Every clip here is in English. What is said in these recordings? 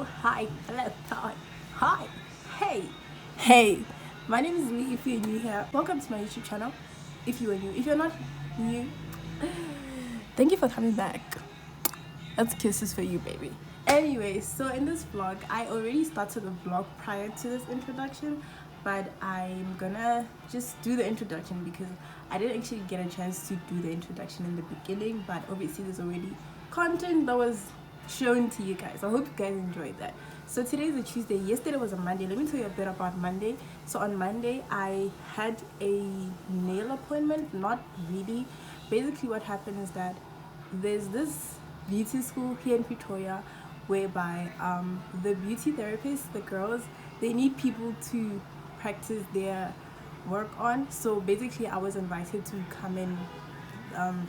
hi, hello, hi, hey. My name is Lee. If you're new here, welcome to my YouTube channel. If you are new, if you're not new, thank you for coming back. That's kisses for you, baby. Anyway, so in this vlog, I already started the vlog prior to this introduction, but I'm gonna just do the introduction because I didn't actually get a chance to do the introduction in the beginning, but obviously there's already content that was shown to you guys. I hope you guys enjoyed that. So today is a Tuesday. Yesterday was a Monday. Let me tell you a bit about Monday. So on Monday I had a nail appointment. Not really. Basically what happened is that there's this beauty school here in Pretoria whereby the beauty therapists, the girls, they need people to practice their work on. So basically I was invited to come and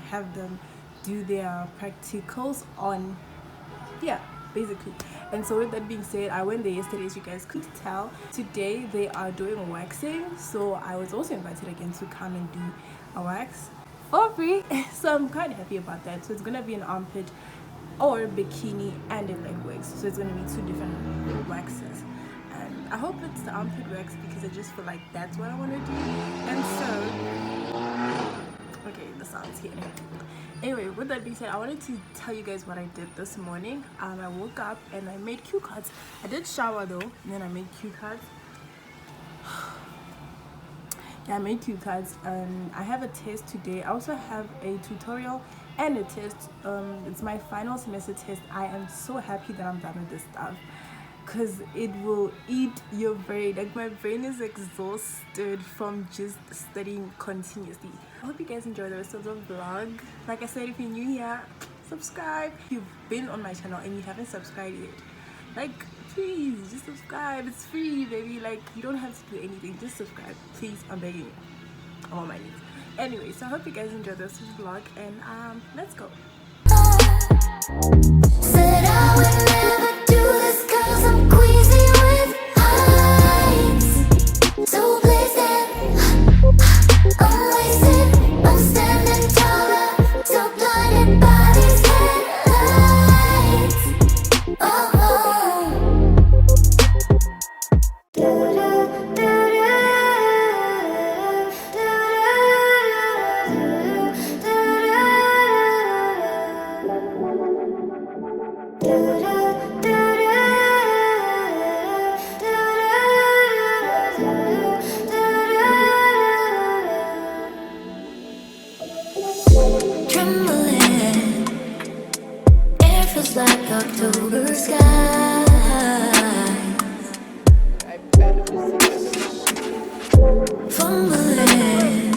have them do their practicals on, yeah, basically. And so with that being said, I went there yesterday, as you guys could tell. Today they are doing waxing, so I was also invited again to come and do a wax for free. So I'm quite happy about that. So it's gonna be an armpit or bikini and a leg wax, so it's gonna be two different waxes, and I hope it's the armpit wax because I just feel like that's what I want to do. And so okay, the sound's here. Anyway, with that being said, I wanted to tell you guys what I did this morning. I woke up and I made cue cards. I did shower though, and then I made cue cards. Yeah, I made cue cards, and I have a test today. I also have a tutorial and a test. It's my final semester test. I am so happy that I'm done with this stuff because it will eat your brain. Like, my brain is exhausted from just studying continuously. I hope you guys enjoy the rest of the vlog. Like I said, if you're new here, subscribe. If you've been on my channel and you haven't subscribed yet, like, please just subscribe. It's free, baby. Like, you don't have to do anything, just subscribe, please. I'm begging you. I'm on my knees. Anyway, so I hope you guys enjoy the rest of the vlog, and let's go. Said I would never do this 'cause I'm queasy with heights. So blazing, I'm wasted, I'm standing taller, so blinded by these headlights. Trembling, air feels like October sky. Fumbling,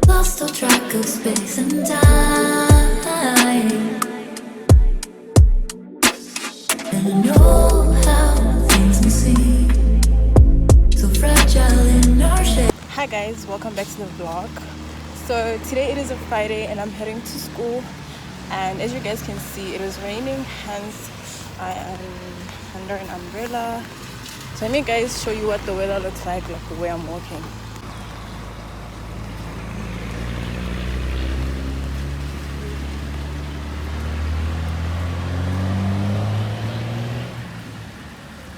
lost all track of space and time. And I know how things may seem so fragile in our shape. Hi guys, welcome back to the vlog. So today it is a Friday and I'm heading to school, and as you guys can see, it is raining, hence I am under an umbrella. So let me guys show you what the weather looks like the way I'm walking.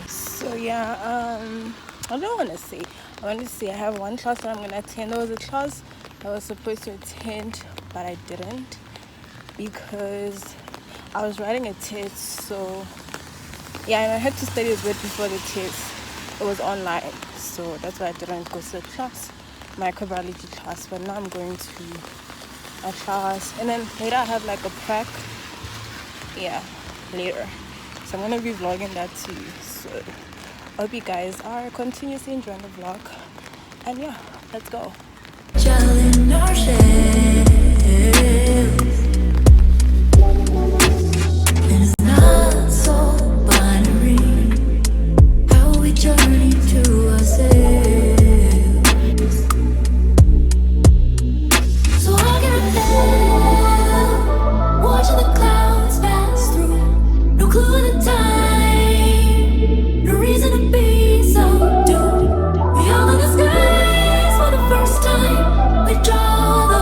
So yeah, I don't want to say. I want to say I have one class that I'm gonna attend. There was a class I was supposed to attend, but I didn't because I was writing a test. So yeah, and I had to study a bit before the test. It was online, so that's why I didn't go to the class, microbiology class. But now I'm going to a class, and then later I have like a prac. Yeah, later. So I'm gonna be vlogging that too. So I hope you guys are continuously enjoying the vlog, and yeah, let's go. Fragile in our shape. And it's not so binary how we journey to ourselves. So I can help watching the clouds pass through. No clue of the time, no reason to be so doomed. We all in the skies for the first time. We draw the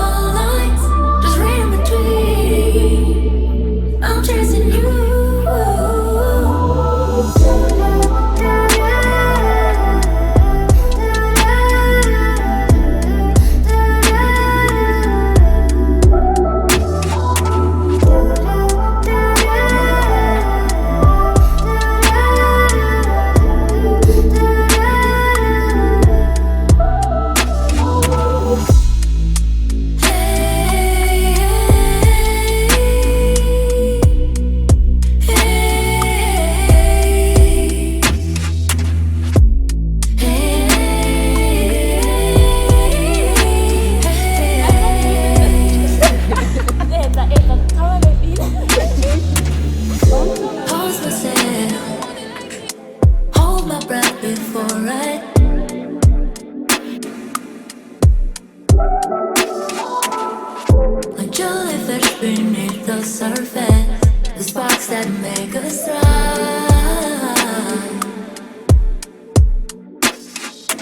beneath the surface, the sparks that make us thrive.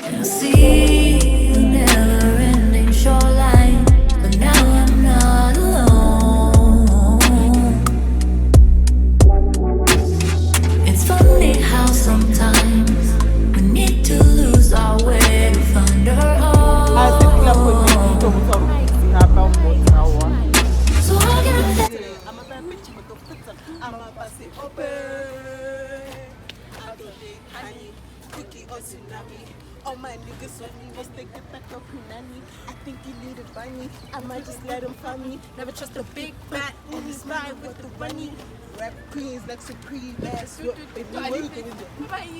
And I see the never-ending shoreline, but now I'm not alone. It's funny how sometimes we need to lose our way to find our own. So I get all my niggas with me was thinking that no punani. I think he needed bunny. I might just let him find me. Never trust a big fat and he's mine with the bunny. Rap queens like Supreme ass. Bye.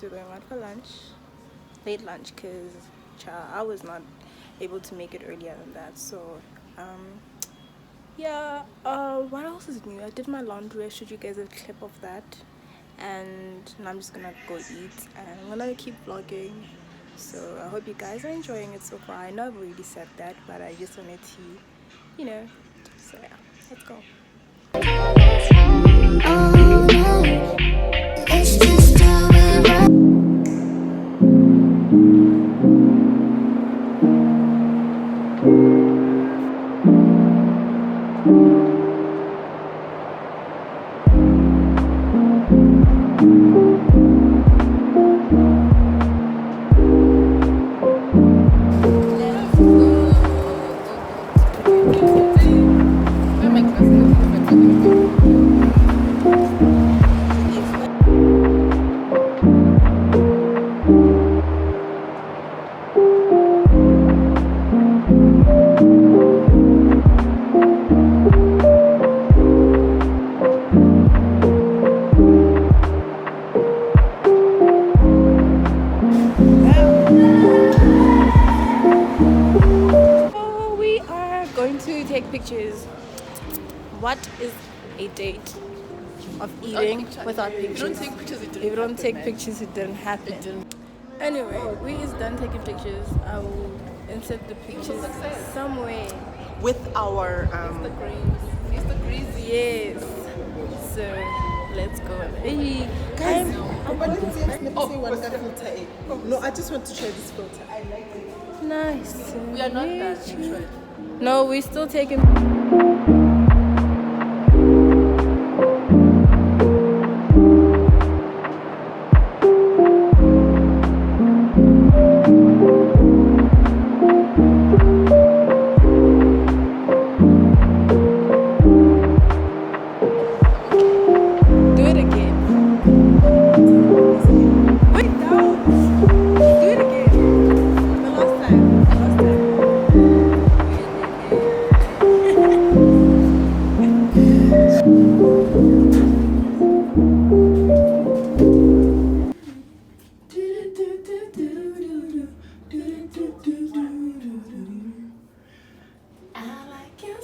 We're going out for lunch, late lunch, because I was not able to make it earlier than that. So yeah, what else is new? I did my laundry. I showed you guys a clip of that, and now I'm just gonna go eat and I'm gonna keep vlogging. So I hope you guys are enjoying it so far. I know I've already said that, but I just wanted to, so yeah, let's go. it's just how it runs. Pictures. What is a date of eating without pictures? If you don't take pictures, it didn't happen. Anyway, we is done taking pictures. I will insert the pictures somewhere with our It's the grease, yes. So let's go. Hey, guys. No, I just want to try this filter. I like it. Nice. We are not done. No, we're still taking. Do it again. Wait, no. Do it again. The last time. Last time. I like your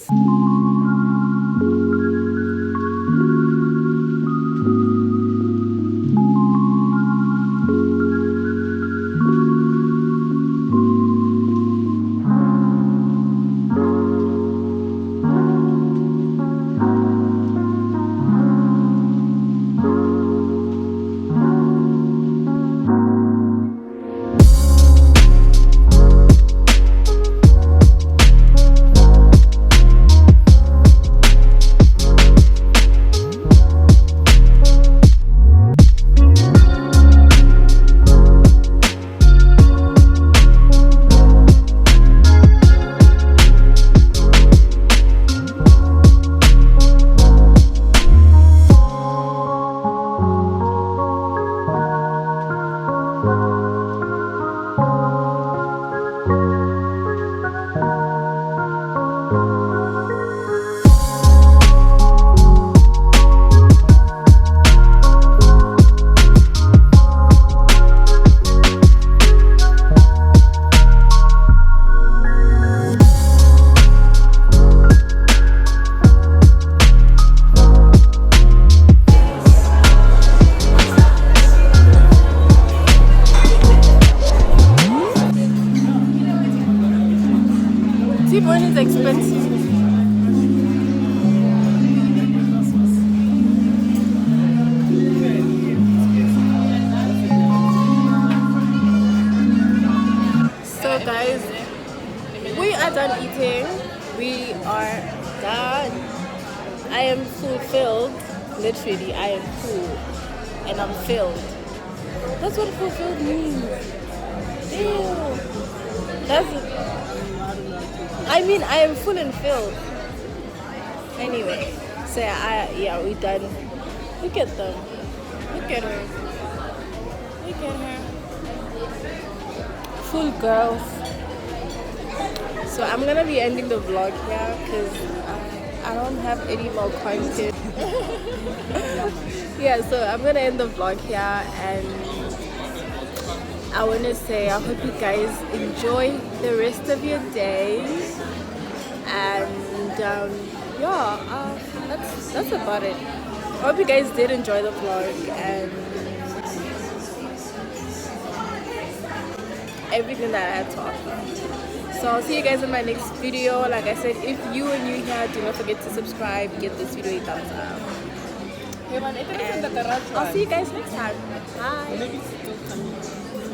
T-bone is expensive. So guys, we are done eating. We are done. I am fulfilled. Literally, I am full and I'm filled. That's what fulfilled means. Ew. I mean, I am full and filled. Anyway, so yeah, we done. Look at them. Look at her. Look at her. Full girls. So I'm gonna be ending the vlog here because I don't have any more content. Yeah, so I'm gonna end the vlog here, and I want to say I hope you guys enjoy the rest of your day, and that's about it. I hope you guys did enjoy the vlog and everything that I had to offer. So I'll see you guys in my next video. Like I said, if you are new here, do not forget to subscribe, give this video a thumbs up. And I'll see you guys next time. Bye.